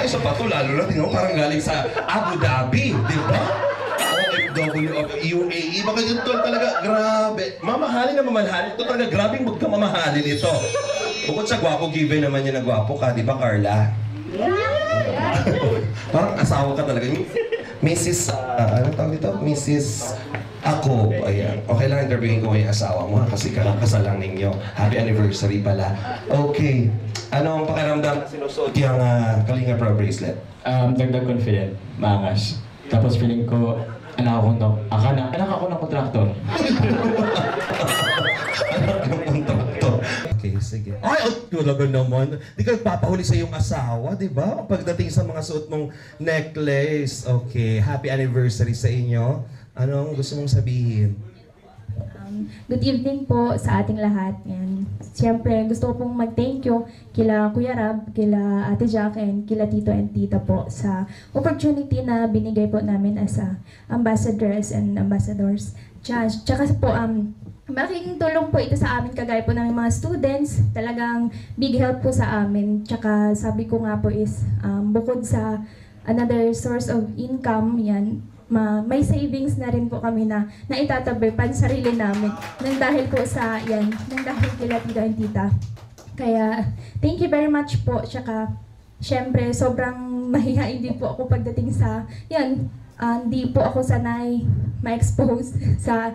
Ay, sa pato, lalo na, tingnan mo, parang galing sa Abu Dhabi, di ba? OFW of UAE, baka yun tol talaga, grabe. Mamahalin na mamahalin. Ito talaga, grabing magkamamahalin ito. Bukod sa gwapo, given naman niya na gwapo ka, di ba Carla? Parang asawa ka talaga. Mrs. Anong tawag dito? Mrs. Ako. Ayan. Okay lang interviewin ko yung asawa mo kasi kakasal lang ninyo. Happy anniversary pala. Okay. Ano ang pakiramdam na sinusuot yung Kalinga Pro bracelet? Dagdag confident, maangas. Tapos feeling ko, anak ako ng kontraktor. Okay, sige. Ay, talaga naman. Di ka nagpapahuli sa iyong asawa, di ba? Pagdating sa mga suot mong necklace. Okay, happy anniversary sa inyo. Anong gusto mong sabihin? Good evening po sa ating lahat. And siyempre, gusto ko pong mag-thank you kila Kuya Rab, kila Ate Jack, and kila Tito and Tita po sa opportunity na binigay po namin as ambassadors and ambassadors. Tsaka po, malaking tulong po ito sa amin kagaya po ng mga students. Talagang big help po sa amin. Tsaka sabi ko nga po is, bukod sa another source of income, yan, may savings na rin po kami na naitatabi pan sarili namin nang dahil po sa yan, nang dahil kila Tito and Tita. Kaya thank you very much po. Tsaka syempre sobrang mahihain din po ako pagdating sa yan, hindi po ako sanay ma-expose sa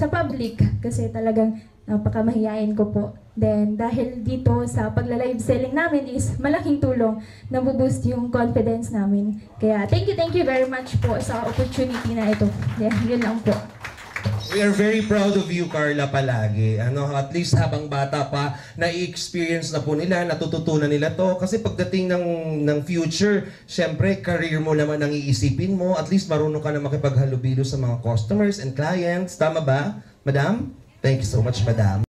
public kasi talagang napakamahiyain ko po. Then, dahil dito sa pagla-live selling namin is malaking tulong na boost yung confidence namin. Kaya, thank you very much po sa opportunity na ito. Yeah, yun lang po. We are very proud of you, Carla, palagi. At least habang bata pa, na-experience na po nila, natututunan nila to. Kasi pagdating ng future, syempre, career mo naman ang iisipin mo. At least marunong ka na makipaghalubilo sa mga customers and clients. Tama ba, Madam? Thank you so much, Madam.